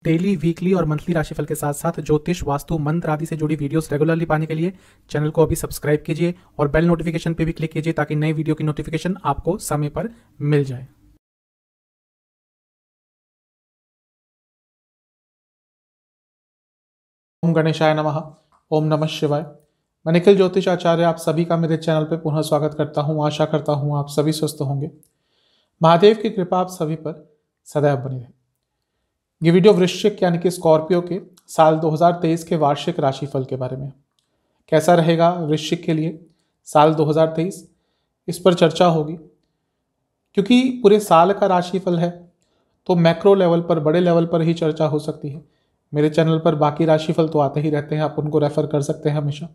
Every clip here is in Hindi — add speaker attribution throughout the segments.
Speaker 1: डेली, वीकली और मंथली राशिफल के साथ साथ ज्योतिष, वास्तु, मंत्र आदि से जुड़ी वीडियोस रेगुलरली पाने के लिए चैनल को अभी सब्सक्राइब कीजिए और बेल नोटिफिकेशन पे भी क्लिक कीजिए ताकि नई वीडियो की नोटिफिकेशन आपको समय पर मिल जाए।
Speaker 2: ओम गणेशाय नमः। ओम नमः शिवाय। मैं निखिल ज्योतिष आचार्य आप सभी का मेरे चैनल पर पुनः स्वागत करता हूं। आशा करता हूं आप सभी स्वस्थ होंगे। महादेव की कृपा आप सभी पर सदैव बनी रहे। ये वीडियो वृश्चिक यानी कि स्कॉर्पियो के साल 2023 के वार्षिक राशिफल के बारे में। कैसा रहेगा वृश्चिक के लिए साल 2023, इस पर चर्चा होगी। क्योंकि पूरे साल का राशिफल है तो मैक्रो लेवल पर, बड़े लेवल पर ही चर्चा हो सकती है। मेरे चैनल पर बाकी राशिफल तो आते ही रहते हैं, आप उनको रेफर कर सकते हैं हमेशा।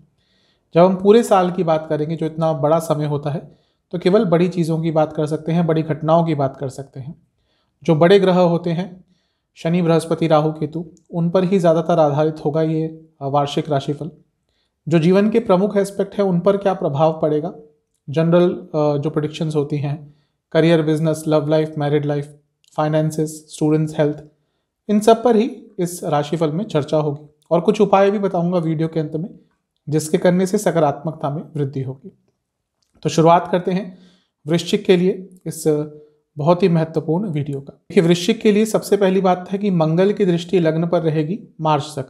Speaker 2: जब हम पूरे साल की बात करेंगे, जो इतना बड़ा समय होता है, तो केवल बड़ी चीज़ों की बात कर सकते हैं, बड़ी घटनाओं की बात कर सकते हैं। जो बड़े ग्रह होते हैं, शनि, बृहस्पति, राहु, केतु, उन पर ही ज़्यादातर आधारित होगा ये वार्षिक राशिफल। जो जीवन के प्रमुख एस्पेक्ट है, उन पर क्या प्रभाव पड़ेगा, जनरल जो प्रेडिक्शंस होती हैं, career, business, love life, married life, finances, students, health, इन सब पर ही इस राशिफल में चर्चा होगी। और कुछ उपाय भी बताऊंगा वीडियो के अंत में, जिसके करने से सकारात्मकता में वृद्धि होगी। तो शुरुआत करते हैं वृश्चिक के लिए इस बहुत ही महत्वपूर्ण वीडियो का। देखिए, वृश्चिक के लिए सबसे पहली बात है कि मंगल की दृष्टि लग्न पर रहेगी मार्च तक,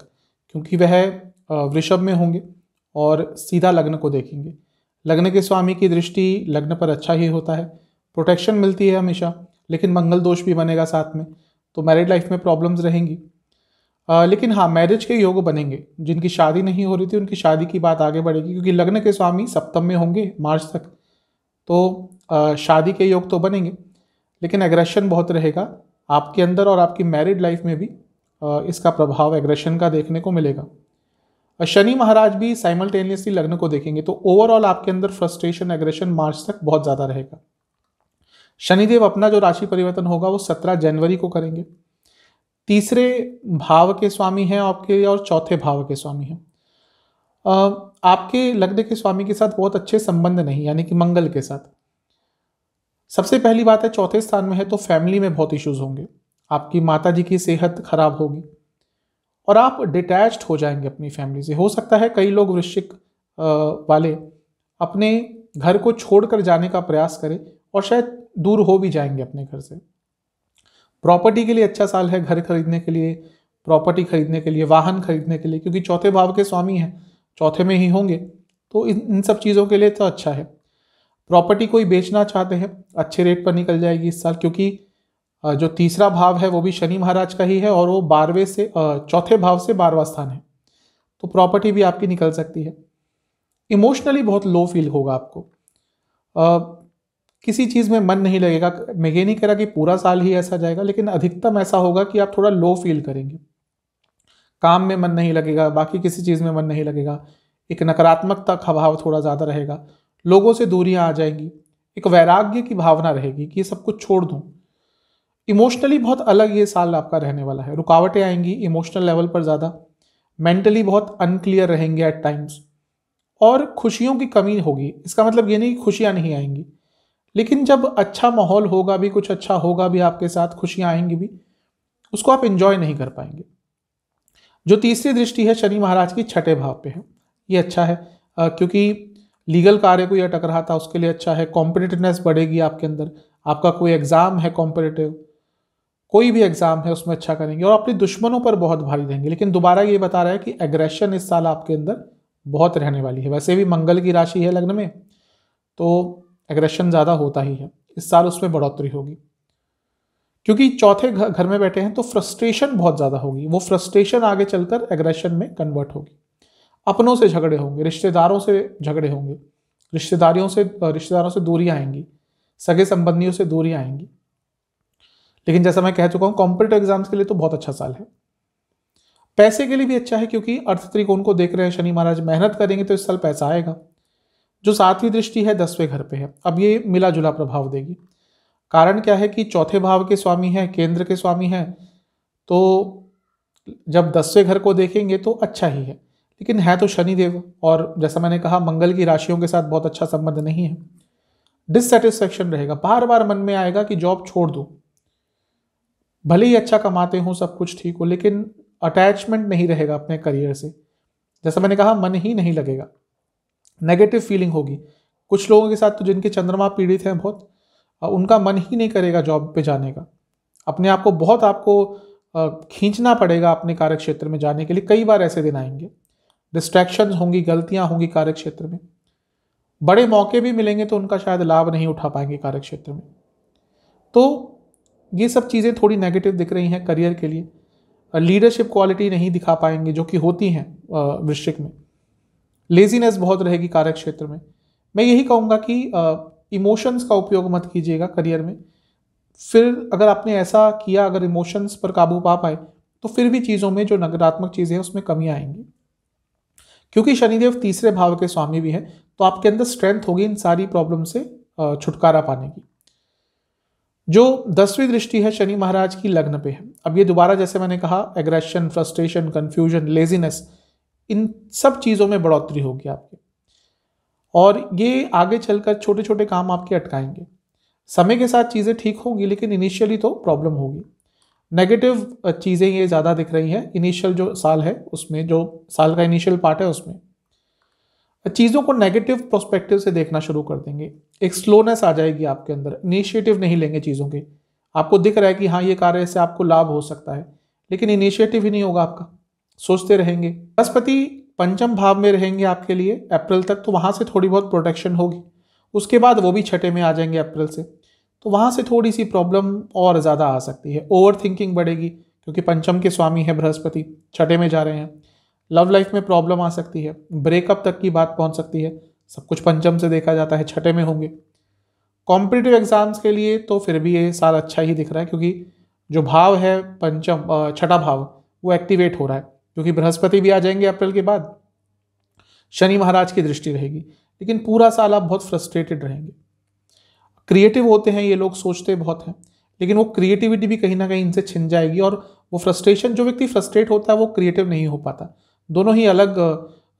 Speaker 2: क्योंकि वह वृषभ में होंगे और सीधा लग्न को देखेंगे। लग्न के स्वामी की दृष्टि लग्न पर अच्छा ही होता है, प्रोटेक्शन मिलती है हमेशा, लेकिन मंगल दोष भी बनेगा साथ में, तो मैरिड लाइफ में प्रॉब्लम्स रहेंगी। लेकिन हाँ, मैरिज के योग बनेंगे। जिनकी शादी नहीं हो रही थी उनकी शादी की बात आगे बढ़ेगी, क्योंकि लग्न के स्वामी सप्तम में होंगे मार्च तक, तो शादी के योग तो बनेंगे, लेकिन एग्रेशन बहुत रहेगा आपके अंदर और आपकी मैरिड लाइफ में भी इसका प्रभाव एग्रेशन का देखने को मिलेगा। शनि महाराज भी साइमल्टेनियसली लग्न को देखेंगे, तो ओवरऑल आपके अंदर फ्रस्ट्रेशन, एग्रेशन मार्च तक बहुत ज़्यादा रहेगा। शनिदेव अपना जो राशि परिवर्तन होगा वो 17 जनवरी को करेंगे। तीसरे भाव के स्वामी हैं आपके और चौथे भाव के स्वामी हैं। आपके लग्न के स्वामी के साथ बहुत अच्छे संबंध नहीं, यानी कि मंगल के साथ। सबसे पहली बात है, चौथे स्थान में है तो फैमिली में बहुत इश्यूज होंगे, आपकी माता जी की सेहत खराब होगी और आप डिटैच्ड हो जाएंगे अपनी फैमिली से। हो सकता है कई लोग वृश्चिक वाले अपने घर को छोड़कर जाने का प्रयास करें और शायद दूर हो भी जाएंगे अपने घर से। प्रॉपर्टी के लिए अच्छा साल है, घर खरीदने के लिए, प्रॉपर्टी खरीदने के लिए, वाहन खरीदने के लिए, क्योंकि चौथे भाव के स्वामी हैं, चौथे में ही होंगे, तो इन सब चीज़ों के लिए तो अच्छा है। प्रॉपर्टी कोई बेचना चाहते हैं, अच्छे रेट पर निकल जाएगी इस साल, क्योंकि जो तीसरा भाव है वो भी शनि महाराज का ही है और वो 12वें से चौथे भाव से 12वां स्थान है, तो प्रॉपर्टी भी आपकी निकल सकती है। इमोशनली बहुत लो फील होगा आपको, किसी चीज़ में मन नहीं लगेगा। मैं ये नहीं कह रहा कि पूरा साल ही ऐसा जाएगा, लेकिन अधिकतम ऐसा होगा कि आप थोड़ा लो फील करेंगे, काम में मन नहीं लगेगा, बाकी किसी चीज़ में मन नहीं लगेगा, एक नकारात्मकता का भाव थोड़ा ज़्यादा रहेगा, लोगों से दूरियां आ जाएंगी, एक वैराग्य की भावना रहेगी कि ये सब कुछ छोड़ दूं। इमोशनली बहुत अलग ये साल आपका रहने वाला है। रुकावटें आएंगी इमोशनल लेवल पर ज़्यादा, मेंटली बहुत अनक्लियर रहेंगे एट टाइम्स, और खुशियों की कमी होगी। इसका मतलब ये नहीं कि खुशियाँ नहीं आएंगी, लेकिन जब अच्छा माहौल होगा भी, कुछ अच्छा होगा भी आपके साथ, खुशियाँ आएंगी भी, उसको आप इंजॉय नहीं कर पाएंगे। जो तीसरी दृष्टि है शनि महाराज की छठे भाव पे है, ये अच्छा है, क्योंकि लीगल कार्य को यह अटक रहा था उसके लिए अच्छा है। कॉम्पिटिटिवनेस बढ़ेगी आपके अंदर, आपका कोई एग्जाम है कॉम्पिटिटिव, कोई भी एग्जाम है उसमें अच्छा करेंगे और अपने दुश्मनों पर बहुत भारी रहेंगे। लेकिन दोबारा ये बता रहा है कि एग्रेशन इस साल आपके अंदर बहुत रहने वाली है। वैसे भी मंगल की राशि है लग्न में, तो एग्रेशन ज़्यादा होता ही है, इस साल उसमें बढ़ोतरी होगी, क्योंकि चौथे घर में बैठे हैं, तो फ्रस्ट्रेशन बहुत ज़्यादा होगी। वो फ्रस्ट्रेशन आगे चलकर एग्रेशन में कन्वर्ट होगी। अपनों से झगड़े होंगे, रिश्तेदारों से झगड़े होंगे, रिश्तेदारों से दूरियां आएंगी, सगे संबंधियों से दूरियां आएंगी। लेकिन जैसा मैं कह चुका हूँ, कॉम्पिटिटिव एग्जाम्स के लिए तो बहुत अच्छा साल है। पैसे के लिए भी अच्छा है, क्योंकि अर्थ त्रिकोण को देख रहे हैं शनि महाराज, मेहनत करेंगे तो इस साल पैसा आएगा। जो सातवीं दृष्टि है 10वें घर पे है, अब ये मिला जुला प्रभाव देगी। कारण क्या है कि चौथे भाव के स्वामी हैं, केंद्र के स्वामी हैं, तो जब 10वें घर को देखेंगे तो अच्छा ही है, लेकिन है तो शनिदेव, और जैसा मैंने कहा मंगल की राशियों के साथ बहुत अच्छा संबंध नहीं है। डिससेटिस्फैक्शन रहेगा, बार बार मन में आएगा कि जॉब छोड़ दूं, भले ही अच्छा कमाते हो, सब कुछ ठीक हो, लेकिन अटैचमेंट नहीं रहेगा अपने करियर से। जैसा मैंने कहा, मन ही नहीं लगेगा, नेगेटिव फीलिंग होगी। कुछ लोगों के साथ तो जिनके चंद्रमा पीड़ित हैं बहुत, उनका मन ही नहीं करेगा जॉब पे जाने का। अपने आप को बहुत आपको खींचना पड़ेगा अपने कार्य क्षेत्र में जाने के लिए। कई बार ऐसे दिन आएंगे, डिस्ट्रैक्शंस होंगी, गलतियां होंगी कार्य क्षेत्र में। बड़े मौके भी मिलेंगे तो उनका शायद लाभ नहीं उठा पाएंगे कार्य क्षेत्र में। तो ये सब चीज़ें थोड़ी नेगेटिव दिख रही हैं करियर के लिए। लीडरशिप क्वालिटी नहीं दिखा पाएंगे जो कि होती हैं वृश्चिक में। लेजीनेस बहुत रहेगी कार्य क्षेत्र में। मैं यही कहूँगा कि इमोशंस का उपयोग मत कीजिएगा करियर में। फिर अगर आपने ऐसा किया, अगर इमोशंस पर काबू पा पाए, तो फिर भी चीज़ों में जो नकारात्मक चीज़ें हैं उसमें कमी आएंगी। क्योंकि शनिदेव तीसरे भाव के स्वामी भी हैं, तो आपके अंदर स्ट्रेंथ होगी इन सारी प्रॉब्लम से छुटकारा पाने की। जो 10वीं दृष्टि है शनि महाराज की लग्न पे है। अब ये दोबारा, जैसे मैंने कहा, एग्रेशन, फ्रस्ट्रेशन, कंफ्यूजन, लेजीनेस, इन सब चीज़ों में बढ़ोतरी होगी आपके, और ये आगे चलकर छोटे छोटे काम आपके अटकाएंगे। समय के साथ चीज़ें ठीक होंगी, लेकिन इनिशियली तो प्रॉब्लम होगी। नेगेटिव चीज़ें ये ज़्यादा दिख रही हैं इनिशियल जो साल है उसमें, जो साल का इनिशियल पार्ट है उसमें चीज़ों को नेगेटिव प्रोस्पेक्टिव से देखना शुरू कर देंगे। एक स्लोनेस आ जाएगी आपके अंदर, इनिशिएटिव नहीं लेंगे चीज़ों के। आपको दिख रहा है कि हाँ ये कार्य से आपको लाभ हो सकता है, लेकिन इनिशिएटिव ही नहीं होगा आपका, सोचते रहेंगे। बृहस्पति पंचम भाव में रहेंगे आपके लिए अप्रैल तक, तो वहाँ से थोड़ी बहुत प्रोटेक्शन होगी। उसके बाद वो भी छठे में आ जाएंगे अप्रैल से, तो वहाँ से थोड़ी सी प्रॉब्लम और ज़्यादा आ सकती है। ओवर थिंकिंग बढ़ेगी, क्योंकि पंचम के स्वामी है बृहस्पति, छठे में जा रहे हैं। लव लाइफ में प्रॉब्लम आ सकती है, ब्रेकअप तक की बात पहुंच सकती है। सब कुछ पंचम से देखा जाता है, छठे में होंगे। कॉम्पिटिटिव एग्जाम्स के लिए तो फिर भी ये साल अच्छा ही दिख रहा है, क्योंकि जो भाव है पंचम, छठा भाव, वो एक्टिवेट हो रहा है, क्योंकि बृहस्पति भी आ जाएंगे अप्रैल के बाद। शनि महाराज की दृष्टि रहेगी, लेकिन पूरा साल आप बहुत फ्रस्ट्रेटेड रहेंगे। क्रिएटिव होते हैं ये लोग, सोचते बहुत हैं, लेकिन वो क्रिएटिविटी भी कहीं ना कहीं इनसे छिन जाएगी। और वो फ्रस्ट्रेशन, जो व्यक्ति फ्रस्ट्रेट होता है वो क्रिएटिव नहीं हो पाता। दोनों ही अलग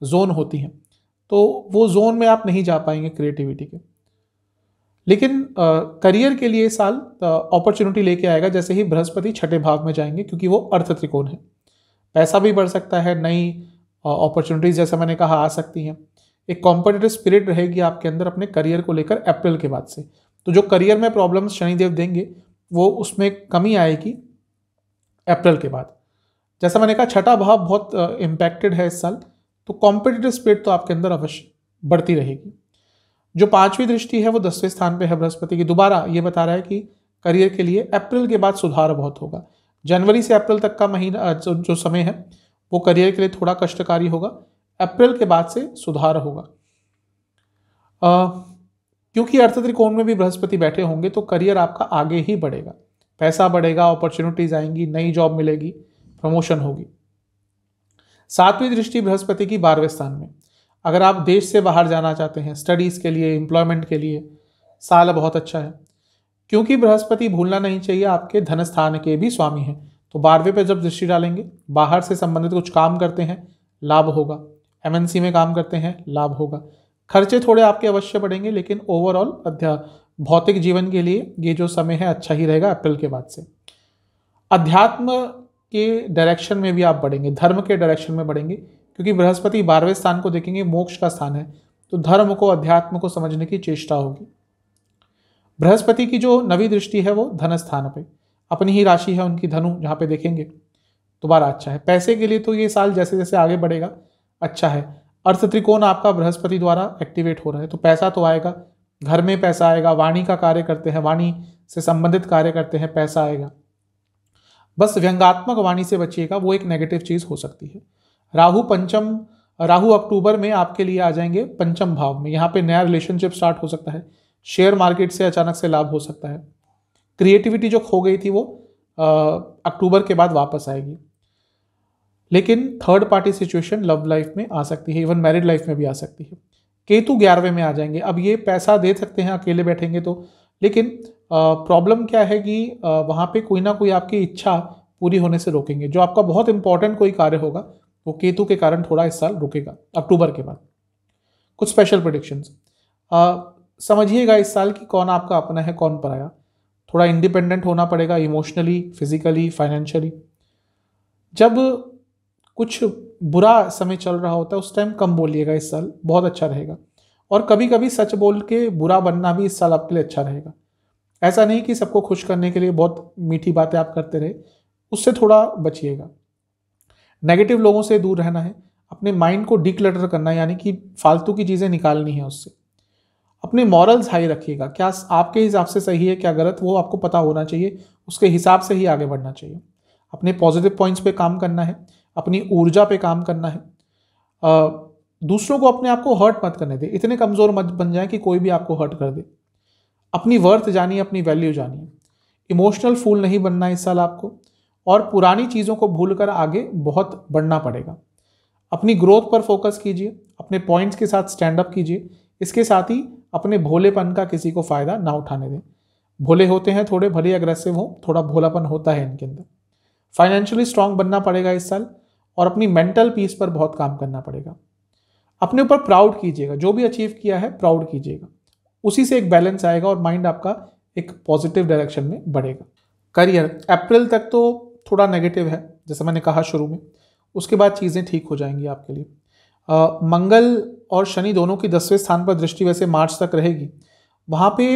Speaker 2: जोन होती हैं, तो वो जोन में आप नहीं जा पाएंगे क्रिएटिविटी के। लेकिन करियर के लिए साल अपॉर्चुनिटी लेके आएगा जैसे ही बृहस्पति छठे भाव में जाएंगे, क्योंकि वो अर्थ त्रिकोण है। पैसा भी बढ़ सकता है, नई अपॉर्चुनिटीज जैसा मैंने कहा आ सकती हैं। एक कॉम्पिटिटिव स्पिरिट रहेगी आपके अंदर अपने करियर को लेकर अप्रैल के बाद से। तो जो करियर में प्रॉब्लम्स शनिदेव देंगे वो उसमें कमी आएगी अप्रैल के बाद। जैसा मैंने कहा, छठा भाव बहुत इम्पैक्टेड है इस साल, तो कॉम्पिटिटिव स्पिरिट तो आपके अंदर अवश्य बढ़ती रहेगी। जो पांचवी दृष्टि है वो 10वें स्थान पे है बृहस्पति की। दोबारा ये बता रहा है कि करियर के लिए अप्रैल के बाद सुधार बहुत होगा। जनवरी से अप्रैल तक का महीना जो समय है वो करियर के लिए थोड़ा कष्टकारी होगा। अप्रैल के बाद से सुधार होगा, क्योंकि अर्थ त्रिकोण में भी बृहस्पति बैठे होंगे, तो करियर आपका आगे ही बढ़ेगा, पैसा बढ़ेगा, अपॉर्चुनिटीज आएंगी, नई जॉब मिलेगी, प्रमोशन होगी। सातवीं दृष्टि बृहस्पति की 12वें स्थान में। अगर आप देश से बाहर जाना चाहते हैं स्टडीज के लिए, एम्प्लॉयमेंट के लिए, साल बहुत अच्छा है, क्योंकि बृहस्पति भूलना नहीं चाहिए आपके धन स्थान के भी स्वामी हैं। तो 12वें पे जब दृष्टि डालेंगे, बाहर से संबंधित कुछ काम करते हैं, लाभ होगा। एमएनसी में काम करते हैं, लाभ होगा। खर्चे थोड़े आपके अवश्य बढ़ेंगे, लेकिन ओवरऑल भौतिक जीवन के लिए ये जो समय है अच्छा ही रहेगा अप्रैल के बाद से। अध्यात्म के डायरेक्शन में भी आप बढ़ेंगे, धर्म के डायरेक्शन में बढ़ेंगे, क्योंकि बृहस्पति 12वें स्थान को देखेंगे, मोक्ष का स्थान है, तो धर्म को, अध्यात्म को समझने की चेष्टा होगी। बृहस्पति की जो 9वीं दृष्टि है वो धन स्थान पे, अपनी ही राशि है उनकी धनु, जहाँ पे देखेंगे दोबारा अच्छा है। पैसे के लिए तो ये साल जैसे जैसे आगे बढ़ेगा अच्छा है। अर्थ त्रिकोण आपका बृहस्पति द्वारा एक्टिवेट हो रहा है, तो पैसा तो आएगा, घर में पैसा आएगा। वाणी का कार्य करते हैं, वाणी से संबंधित कार्य करते हैं, पैसा आएगा। बस व्यंग्यात्मक वाणी से बचिएगा, वो एक नेगेटिव चीज हो सकती है। राहु अक्टूबर में आपके लिए आ जाएंगे पंचम भाव में, यहाँ पे नया रिलेशनशिप स्टार्ट हो सकता है। शेयर मार्केट से अचानक से लाभ हो सकता है। क्रिएटिविटी जो खो गई थी वो अक्टूबर के बाद वापस आएगी। लेकिन third party situation love life में आ सकती है, इवन मैरिड लाइफ में भी आ सकती है। केतु 11वें में आ जाएंगे। अब ये पैसा दे सकते हैं अकेले बैठेंगे तो, लेकिन प्रॉब्लम क्या है कि वहाँ पे कोई ना कोई आपकी इच्छा पूरी होने से रोकेंगे। जो आपका बहुत इंपॉर्टेंट कोई कार्य होगा वो केतु के कारण थोड़ा इस साल रुकेगा अक्टूबर के बाद। कुछ स्पेशल प्रेडिक्शंस समझिएगा इस साल की, कौन आपका अपना है कौन पराया। थोड़ा इंडिपेंडेंट होना पड़ेगा इमोशनली, फिजिकली, फाइनेंशियली। जब कुछ बुरा समय चल रहा होता है उस टाइम कम बोलिएगा, इस साल बहुत अच्छा रहेगा। और कभी कभी सच बोल के बुरा बनना भी इस साल आपके लिए अच्छा रहेगा। ऐसा नहीं कि सबको खुश करने के लिए बहुत मीठी बातें आप करते रहे, उससे थोड़ा बचिएगा। नेगेटिव लोगों से दूर रहना है, अपने माइंड को डिक्लटर करना है, यानी कि फालतू की चीज़ें निकालनी है उससे। अपने मॉरल्स हाई रखिएगा, क्या आपके हिसाब से सही है क्या गलत वो आपको पता होना चाहिए, उसके हिसाब से ही आगे बढ़ना चाहिए। अपने पॉजिटिव पॉइंट्स पे काम करना है, अपनी ऊर्जा पे काम करना है। दूसरों को अपने आप को हर्ट मत करने दे, इतने कमज़ोर मत बन जाए कि कोई भी आपको हर्ट कर दे। अपनी वर्थ जानिए, अपनी वैल्यू जानिए। इमोशनल फूल नहीं बनना इस साल आपको, और पुरानी चीज़ों को भूलकर आगे बहुत बढ़ना पड़ेगा। अपनी ग्रोथ पर फोकस कीजिए, अपने पॉइंट्स के साथ स्टैंड अप कीजिए। इसके साथ ही अपने भोलेपन का किसी को फ़ायदा ना उठाने दें। भोले होते हैं थोड़े, भले अग्रेसिव हो, थोड़ा भोलापन होता है इनके अंदर। फाइनेंशियली स्ट्रांग बनना पड़ेगा इस साल, और अपनी मेंटल पीस पर बहुत काम करना पड़ेगा। अपने ऊपर प्राउड कीजिएगा, जो भी अचीव किया है प्राउड कीजिएगा, उसी से एक बैलेंस आएगा और माइंड आपका एक पॉजिटिव डायरेक्शन में बढ़ेगा। करियर अप्रैल तक तो थोड़ा नेगेटिव है, जैसा मैंने कहा शुरू में, उसके बाद चीज़ें ठीक हो जाएंगी आपके लिए। मंगल और शनि दोनों की 10वें स्थान पर दृष्टि वैसे मार्च तक रहेगी। वहाँ पे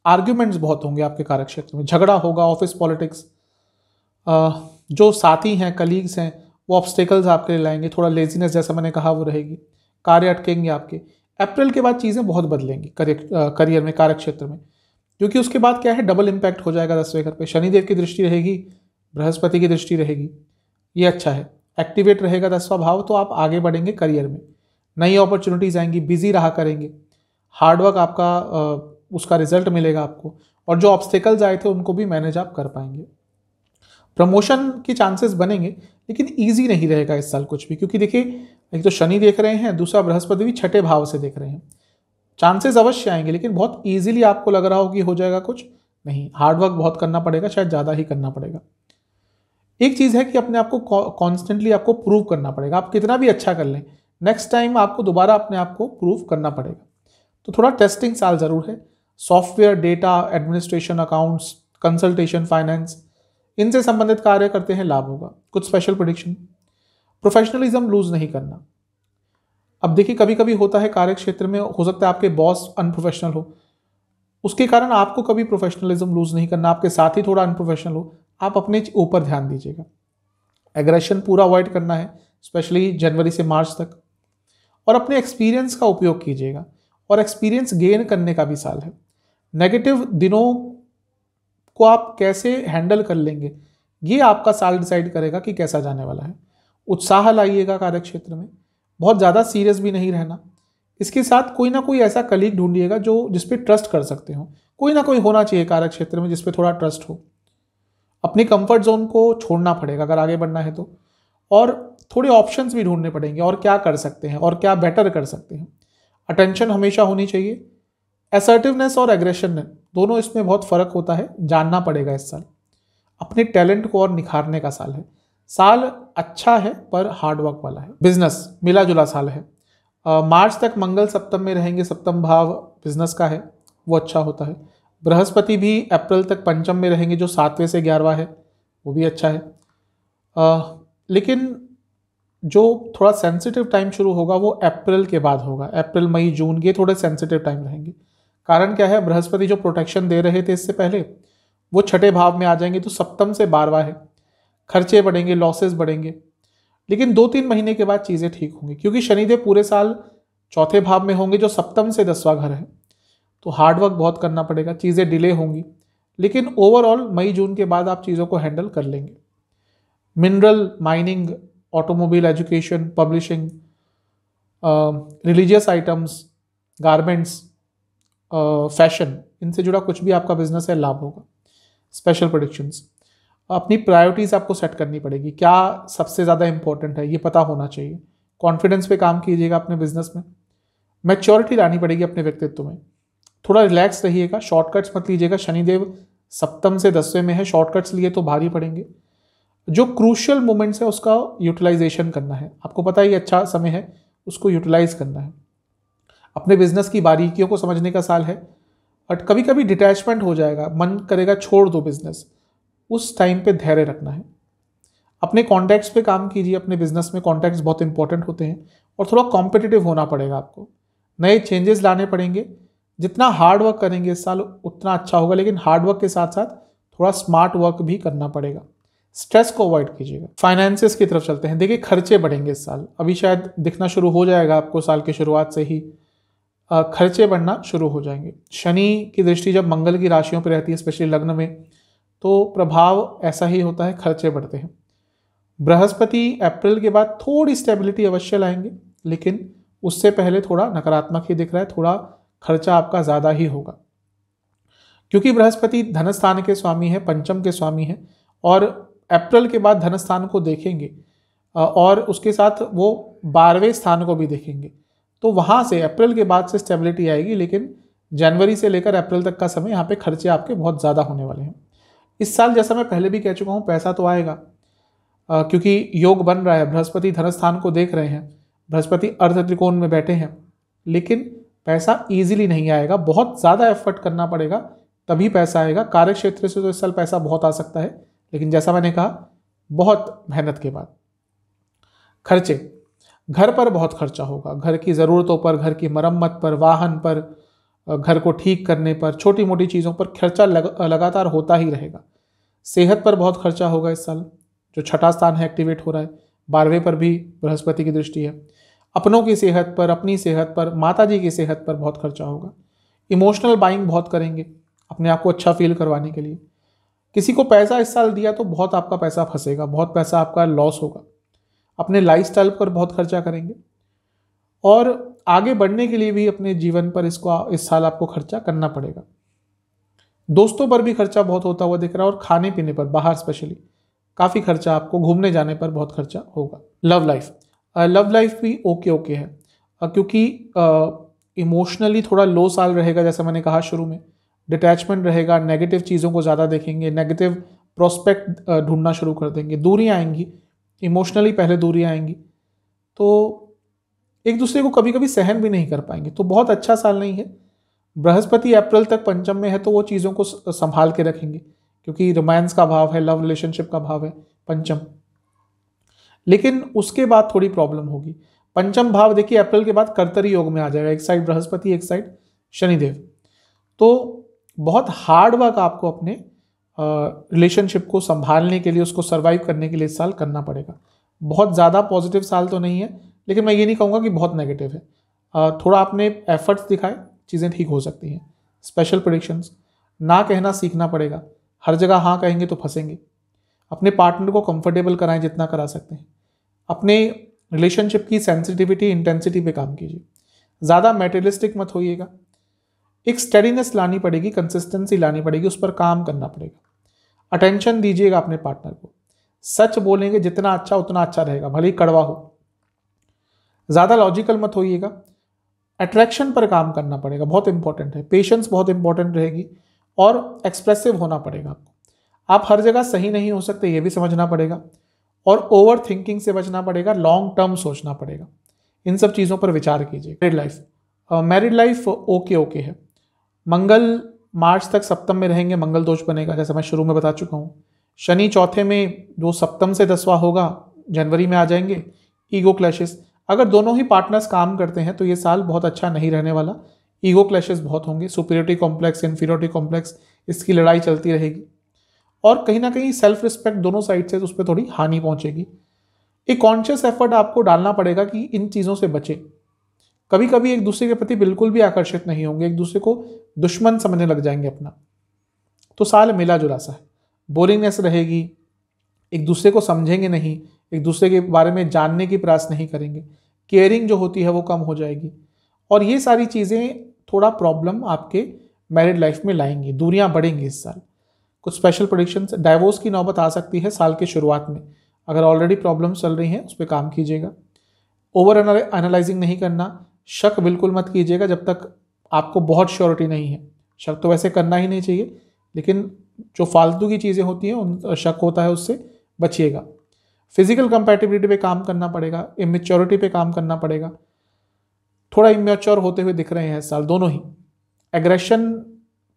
Speaker 2: आर्ग्यूमेंट्स बहुत होंगे आपके कार्यक्षेत्र में, झगड़ा होगा, ऑफिस पॉलिटिक्स, जो साथी हैं, कलीग्स हैं, वो ऑब्स्टेकल्स आपके लिए लाएंगे। थोड़ा लेजीनेस जैसा मैंने कहा वो रहेगी, कार्य अटकेंगे आपके। अप्रैल के बाद चीज़ें बहुत बदलेंगी करियर में, कार्यक्षेत्र में, क्योंकि उसके बाद क्या है, डबल इम्पैक्ट हो जाएगा 10वें घर पे। शनिदेव की दृष्टि रहेगी, बृहस्पति की दृष्टि रहेगी, ये अच्छा है। एक्टिवेट रहेगा 10वां भाव, तो आप आगे बढ़ेंगे करियर में, नई अपॉर्चुनिटीज़ आएंगी, बिजी रहा करेंगे, हार्डवर्क आपका उसका रिजल्ट मिलेगा आपको, और जो ऑब्स्टेकल्स आए थे उनको भी मैनेज आप कर पाएंगे। प्रमोशन के चांसेस बनेंगे, लेकिन ईजी नहीं रहेगा इस साल कुछ भी, क्योंकि देखिए एक तो शनि देख रहे हैं, दूसरा बृहस्पति भी 6ठे भाव से देख रहे हैं। चांसेस अवश्य आएंगे, लेकिन बहुत ईजिली आपको लग रहा हो कि हो जाएगा, कुछ नहीं। हार्डवर्क बहुत करना पड़ेगा, शायद ज़्यादा ही करना पड़ेगा। एक चीज़ है कि अपने आप को कॉन्स्टेंटली आपको प्रूव करना पड़ेगा। आप कितना भी अच्छा कर लें, नेक्स्ट टाइम आपको दोबारा अपने आप को प्रूव करना पड़ेगा। तो थोड़ा टेस्टिंग साल ज़रूर है। Software, data, administration, accounts, consultation, finance, इनसे संबंधित कार्य करते हैं, लाभ होगा। कुछ स्पेशल प्रेडिक्शन। प्रोफेशनलिज्म लूज नहीं करना। अब देखिए कभी कभी होता है कार्य क्षेत्र में, हो सकता है आपके बॉस अनप्रोफेशनल हो, उसके कारण आपको कभी प्रोफेशनलिज्म लूज नहीं करना। आपके साथ ही थोड़ा अनप्रोफेशनल हो, आप अपने ऊपर ध्यान दीजिएगा। एग्रेशन पूरा अवॉइड करना है, स्पेशली जनवरी से मार्च तक। और अपने एक्सपीरियंस का उपयोग कीजिएगा, और एक्सपीरियंस गेन करने का भी साल है। नेगेटिव दिनों को आप कैसे हैंडल कर लेंगे, ये आपका साल डिसाइड करेगा कि कैसा जाने वाला है। उत्साह लाइएगा कार्य क्षेत्र में, बहुत ज़्यादा सीरियस भी नहीं रहना। इसके साथ कोई ना कोई ऐसा कलीग ढूंढिएगा जो जिस पे ट्रस्ट कर सकते हो। कोई ना कोई होना चाहिए कार्य क्षेत्र में जिस पे थोड़ा ट्रस्ट हो। अपनी कंफर्ट जोन को छोड़ना पड़ेगा अगर आगे बढ़ना है तो, और थोड़े ऑप्शंस भी ढूंढने पड़ेंगे, और क्या कर सकते हैं और क्या बेटर कर सकते हैं। अटेंशन हमेशा होनी चाहिए। असर्टिवनेस और एग्रेशन दोनों, इसमें बहुत फर्क होता है, जानना पड़ेगा इस साल। अपने टैलेंट को और निखारने का साल है। साल अच्छा है पर हार्डवर्क वाला है। बिजनेस मिला जुला साल है। मार्च तक मंगल सप्तम में रहेंगे, सप्तम भाव बिजनेस का है, वो अच्छा होता है। बृहस्पति भी अप्रैल तक पंचम में रहेंगे, जो 7वें से 11वां है, वो भी अच्छा है। लेकिन जो थोड़ा सेंसिटिव टाइम शुरू होगा वो अप्रैल के बाद होगा। अप्रैल, मई, जून, ये थोड़े सेंसिटिव टाइम रहेंगे। कारण क्या है, बृहस्पति जो प्रोटेक्शन दे रहे थे इससे पहले, वो 6ठे भाव में आ जाएंगे, तो सप्तम से 12वां है। खर्चे बढ़ेंगे, लॉसेस बढ़ेंगे, लेकिन 2-3 महीने के बाद चीज़ें ठीक होंगी, क्योंकि शनिदेव पूरे साल 4थे भाव में होंगे, जो सप्तम से 10वां घर है। तो हार्डवर्क बहुत करना पड़ेगा, चीज़ें डिले होंगी, लेकिन ओवरऑल मई जून के बाद आप चीज़ों को हैंडल कर लेंगे। Mineral, mining, automobile, education, publishing, religious items, garments, fashion, इनसे जुड़ा कुछ भी आपका बिजनेस है, लाभ होगा। Special predictions. अपनी प्रायोरिटीज़ आपको सेट करनी पड़ेगी, क्या सबसे ज़्यादा इंपॉर्टेंट है ये पता होना चाहिए। कॉन्फिडेंस पे काम कीजिएगा अपने बिजनेस में। मैच्योरिटी लानी पड़ेगी अपने व्यक्तित्व में। थोड़ा रिलैक्स रहिएगा, शॉर्टकट्स मत लीजिएगा। शनिदेव सप्तम से 10वें में है, शॉर्टकट्स लिए तो भारी पड़ेंगे। जो क्रूशियल मोमेंट्स है उसका यूटिलाइजेशन करना है। आपको पता ही अच्छा समय है, उसको यूटिलाइज करना है। अपने बिजनेस की बारीकियों को समझने का साल है। और कभी कभी डिटैचमेंट हो जाएगा, मन करेगा छोड़ दो बिजनेस। उस टाइम पे धैर्य रखना है। अपने कॉन्टैक्ट्स पे काम कीजिए। अपने बिजनेस में कॉन्टैक्ट्स बहुत इंपॉर्टेंट होते हैं और थोड़ा कॉम्पिटिटिव होना पड़ेगा आपको। नए चेंजेस लाने पड़ेंगे। जितना हार्ड वर्क करेंगे इस साल उतना अच्छा होगा, लेकिन हार्ड वर्क के साथ साथ थोड़ा स्मार्ट वर्क भी करना पड़ेगा। स्ट्रेस को अवॉइड कीजिएगा। फाइनेंसेस की तरफ चलते हैं। देखिए खर्चे बढ़ेंगे इस साल, अभी शायद दिखना शुरू हो जाएगा आपको, साल की शुरुआत से ही खर्चे बढ़ना शुरू हो जाएंगे। शनि की दृष्टि जब मंगल की राशियों पर रहती है, स्पेशली लग्न में, तो प्रभाव ऐसा ही होता है, खर्चे बढ़ते हैं। बृहस्पति अप्रैल के बाद थोड़ी स्टेबिलिटी अवश्य लाएंगे, लेकिन उससे पहले थोड़ा नकारात्मक ही दिख रहा है, थोड़ा खर्चा आपका ज़्यादा ही होगा, क्योंकि बृहस्पति धन स्थान के स्वामी है, पंचम के स्वामी है, और अप्रैल के बाद धन स्थान को देखेंगे और उसके साथ वो 12वें स्थान को भी देखेंगे। तो वहाँ से अप्रैल के बाद से स्टेबिलिटी आएगी, लेकिन जनवरी से लेकर अप्रैल तक का समय यहाँ पे खर्चे आपके बहुत ज़्यादा होने वाले हैं। इस साल जैसा मैं पहले भी कह चुका हूँ, पैसा तो आएगा क्योंकि योग बन रहा है, बृहस्पति धन स्थान को देख रहे हैं, बृहस्पति अर्ध त्रिकोण में बैठे हैं, लेकिन पैसा ईजिली नहीं आएगा, बहुत ज़्यादा एफर्ट करना पड़ेगा तभी पैसा आएगा। कार्य क्षेत्र से तो इस साल पैसा बहुत आ सकता है, लेकिन जैसा मैंने कहा बहुत मेहनत के बाद। खर्चे, घर पर बहुत खर्चा होगा, घर की ज़रूरतों पर, घर की मरम्मत पर, वाहन पर, घर को ठीक करने पर, छोटी मोटी चीज़ों पर खर्चा लगातार होता ही रहेगा। सेहत पर बहुत खर्चा होगा इस साल, जो छठा स्थान है एक्टिवेट हो रहा है, 12वें पर भी बृहस्पति की दृष्टि है। अपनों की सेहत पर, अपनी सेहत पर, माताजी की सेहत पर बहुत खर्चा होगा। इमोशनल बाइंग बहुत करेंगे अपने आप को अच्छा फील करवाने के लिए। किसी को पैसा इस साल दिया तो बहुत आपका पैसा फंसेगा, बहुत पैसा आपका लॉस होगा। अपने लाइफस्टाइल पर बहुत खर्चा करेंगे और आगे बढ़ने के लिए भी अपने जीवन पर इस साल आपको खर्चा करना पड़ेगा। दोस्तों पर भी खर्चा बहुत होता हुआ दिख रहा है और खाने पीने पर, बाहर स्पेशली काफ़ी खर्चा, आपको घूमने जाने पर बहुत खर्चा होगा। लव लाइफ भी ओके है, क्योंकि इमोशनली थोड़ा लो साल रहेगा, जैसा मैंने कहा शुरू में। डिटैचमेंट रहेगा, नेगेटिव चीज़ों को ज़्यादा देखेंगे, नेगेटिव प्रोस्पेक्ट ढूंढना शुरू कर देंगे, दूरियाँ आएंगी, इमोशनली पहले दूरियाँ आएंगी, तो एक दूसरे को कभी कभी सहन भी नहीं कर पाएंगे। तो बहुत अच्छा साल नहीं है। बृहस्पति अप्रैल तक पंचम में है, तो वो चीज़ों को संभाल के रखेंगे, क्योंकि रोमांस का भाव है, लव रिलेशनशिप का भाव है पंचम। लेकिन उसके बाद थोड़ी प्रॉब्लम होगी। पंचम भाव देखिए अप्रैल के बाद कर्तरी योग में आ जाएगा, एक साइड बृहस्पति, एक साइड शनिदेव। तो बहुत हार्ड वर्क आपको अपने रिलेशनशिप को संभालने के लिए, उसको सर्वाइव करने के लिए इस साल करना पड़ेगा। बहुत ज़्यादा पॉजिटिव साल तो नहीं है, लेकिन मैं ये नहीं कहूँगा कि बहुत नेगेटिव है। थोड़ा आपने एफर्ट्स दिखाए, चीज़ें ठीक हो सकती हैं। स्पेशल प्रेडिक्शंस, ना कहना सीखना पड़ेगा, हर जगह हाँ कहेंगे तो फंसेंगे। अपने पार्टनर को कंफर्टेबल कराएं जितना करा सकते हैं। अपने रिलेशनशिप की सेंसिटिविटी, इंटेंसिटी पे काम कीजिए, ज़्यादा मेटेरियलिस्टिक मत होइएगा। एक स्टेडीनेस लानी पड़ेगी, कंसिस्टेंसी लानी पड़ेगी, उस पर काम करना पड़ेगा। अटेंशन दीजिएगा अपने पार्टनर को, सच बोलेंगे जितना अच्छा उतना अच्छा रहेगा, भले ही कड़वा हो। ज़्यादा लॉजिकल मत होइएगा। अट्रैक्शन पर काम करना पड़ेगा, बहुत इंपॉर्टेंट है। पेशेंस बहुत इंपॉर्टेंट रहेगी और एक्सप्रेसिव होना पड़ेगा आपको। आप हर जगह सही नहीं हो सकते, ये भी समझना पड़ेगा, और ओवर थिंकिंग से बचना पड़ेगा, लॉन्ग टर्म सोचना पड़ेगा। इन सब चीज़ों पर विचार कीजिए। मैरिड लाइफ ओके है। मंगल मार्च तक सप्तम में रहेंगे, मंगल दोष बनेगा, जैसा मैं शुरू में बता चुका हूँ। शनि चौथे में, जो सप्तम से 10वां होगा, जनवरी में आ जाएंगे। ईगो क्लैशेस, अगर दोनों ही पार्टनर्स काम करते हैं तो ये साल बहुत अच्छा नहीं रहने वाला। ईगो क्लैशेस बहुत होंगे, सुपीरियरिटी कॉम्प्लेक्स, इन्फीरियरिटी कॉम्प्लेक्स, इसकी लड़ाई चलती रहेगी, और कहीं ना कहीं सेल्फ रिस्पेक्ट दोनों साइड से, तो उस पर थोड़ी हानि पहुंचेगी। एक कॉन्शियस एफर्ट आपको डालना पड़ेगा कि इन चीज़ों से बचे। कभी कभी एक दूसरे के प्रति बिल्कुल भी आकर्षित नहीं होंगे, एक दूसरे को दुश्मन समझने लग जाएंगे अपना। तो साल मिला जुला सा है, बोरिंगनेस रहेगी, एक दूसरे को समझेंगे नहीं, एक दूसरे के बारे में जानने की प्रयास नहीं करेंगे, केयरिंग जो होती है वो कम हो जाएगी, और ये सारी चीज़ें थोड़ा प्रॉब्लम आपके मैरिड लाइफ में लाएंगी, दूरियां बढ़ेंगी इस साल। कुछ स्पेशल प्रेडिक्शंस, डाइवोर्स की नौबत आ सकती है साल के शुरुआत में। अगर ऑलरेडी प्रॉब्लम्स चल रही हैं उस पर काम कीजिएगा। ओवर एनालाइजिंग नहीं करना, शक बिल्कुल मत कीजिएगा जब तक आपको बहुत श्योरिटी नहीं है। शक तो वैसे करना ही नहीं चाहिए, लेकिन जो फालतू की चीज़ें होती हैं उन शक होता है, उससे बचिएगा। फिजिकल कंपैटिबिलिटी पे काम करना पड़ेगा, इमेच्योरिटी पे काम करना पड़ेगा। थोड़ा इमेच्योर होते हुए दिख रहे हैं इस साल दोनों ही। एग्रेशन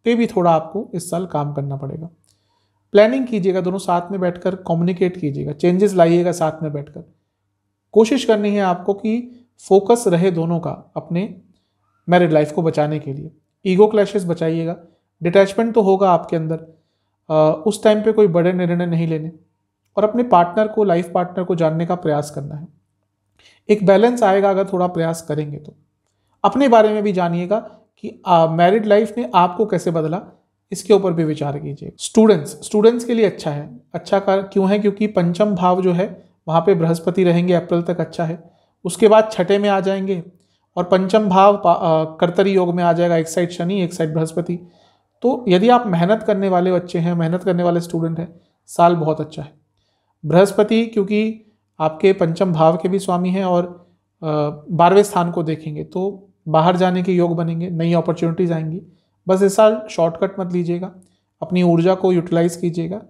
Speaker 2: पे भी थोड़ा आपको इस साल काम करना पड़ेगा। प्लानिंग कीजिएगा, दोनों साथ में बैठकर कम्युनिकेट कीजिएगा, चेंजेस लाइएगा साथ में बैठकर। कोशिश करनी है आपको कि फोकस रहे दोनों का अपने मैरिड लाइफ को बचाने के लिए। Ego clashes बचाइएगा। डिटैचमेंट तो होगा आपके अंदर, उस टाइम पे कोई बड़े निर्णय नहीं लेने और अपने पार्टनर को, लाइफ पार्टनर को जानने का प्रयास करना है। एक बैलेंस आएगा अगर थोड़ा प्रयास करेंगे तो। अपने बारे में भी जानिएगा कि मैरिड लाइफ ने आपको कैसे बदला, इसके ऊपर भी विचार कीजिए। स्टूडेंट्स के लिए अच्छा है। अच्छा क्यों है? क्योंकि पंचम भाव जो है वहाँ पे बृहस्पति रहेंगे, अप्रैल तक अच्छा है। उसके बाद छठे में आ जाएंगे और पंचम भाव कर्तरी योग में आ जाएगा, एक साइड शनि एक साइड बृहस्पति। तो यदि आप मेहनत करने वाले बच्चे हैं, मेहनत करने वाले स्टूडेंट हैं, साल बहुत अच्छा है। बृहस्पति क्योंकि आपके पंचम भाव के भी स्वामी हैं और 12वें स्थान को देखेंगे, तो बाहर जाने के योग बनेंगे, नई अपॉर्चुनिटीज़ आएंगी। बस इस साल शॉर्टकट मत लीजिएगा, अपनी ऊर्जा को यूटिलाइज कीजिएगा।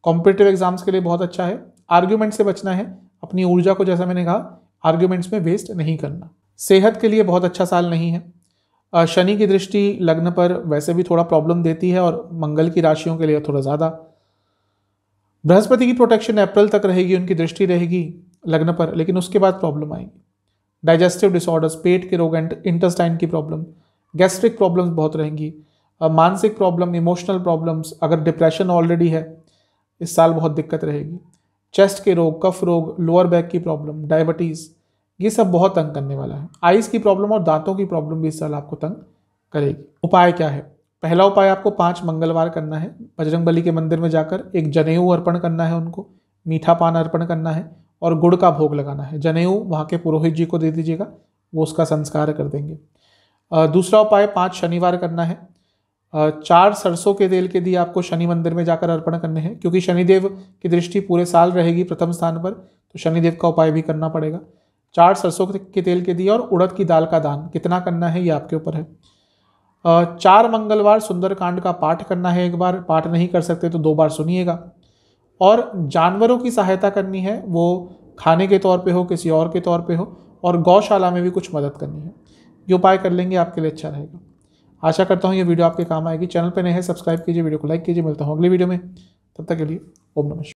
Speaker 2: कॉम्पिटिटिव एग्जाम्स के लिए बहुत अच्छा है। आर्ग्यूमेंट से बचना है, अपनी ऊर्जा को, जैसा मैंने कहा, आर्ग्यूमेंट्स में वेस्ट नहीं करना। सेहत के लिए बहुत अच्छा साल नहीं है। शनि की दृष्टि लग्न पर वैसे भी थोड़ा प्रॉब्लम देती है और मंगल की राशियों के लिए थोड़ा ज़्यादा। बृहस्पति की प्रोटेक्शन अप्रैल तक रहेगी, उनकी दृष्टि रहेगी लग्न पर, लेकिन उसके बाद प्रॉब्लम आएगी। डाइजेस्टिव डिसऑर्डर्स, पेट के रोग, इंटेस्टाइन की प्रॉब्लम, गैस्ट्रिक प्रॉब्लम्स बहुत रहेंगी। मानसिक प्रॉब्लम, इमोशनल प्रॉब्लम्स, अगर डिप्रेशन ऑलरेडी है इस साल बहुत दिक्कत रहेगी। चेस्ट के रोग, कफ रोग, लोअर बैक की प्रॉब्लम, डायबिटीज़, ये सब बहुत तंग करने वाला है। आइज़ की प्रॉब्लम और दांतों की प्रॉब्लम भी इस साल आपको तंग करेगी। उपाय क्या है? पहला उपाय आपको 5 मंगलवार करना है। बजरंगबली के मंदिर में जाकर एक जनेऊ अर्पण करना है, उनको मीठा पान अर्पण करना है और गुड़ का भोग लगाना है। जनेऊ वहाँ के पुरोहित जी को दे दीजिएगा, वो उसका संस्कार कर देंगे। दूसरा उपाय 5 शनिवार करना है। 4 सरसों के तेल के दिए आपको शनि मंदिर में जाकर अर्पण करने हैं, क्योंकि शनिदेव की दृष्टि पूरे साल रहेगी प्रथम स्थान पर, तो शनिदेव का उपाय भी करना पड़ेगा। 4 सरसों के तेल के दिए और उड़द की दाल का दान, कितना करना है ये आपके ऊपर है। 4 मंगलवार सुंदरकांड का पाठ करना है। एक बार पाठ नहीं कर सकते तो 2 बार सुनिएगा। और जानवरों की सहायता करनी है, वो खाने के तौर पे हो, किसी और के तौर पे हो, और गौशाला में भी कुछ मदद करनी है। ये उपाय कर लेंगे, आपके लिए अच्छा रहेगा। आशा करता हूँ ये वीडियो आपके काम आएगी। चैनल पे नए हैं, सब्सक्राइब कीजिए, वीडियो को लाइक कीजिए। मिलता हूँ अगली वीडियो में, तब तक के लिए ओम नमः शिवाय।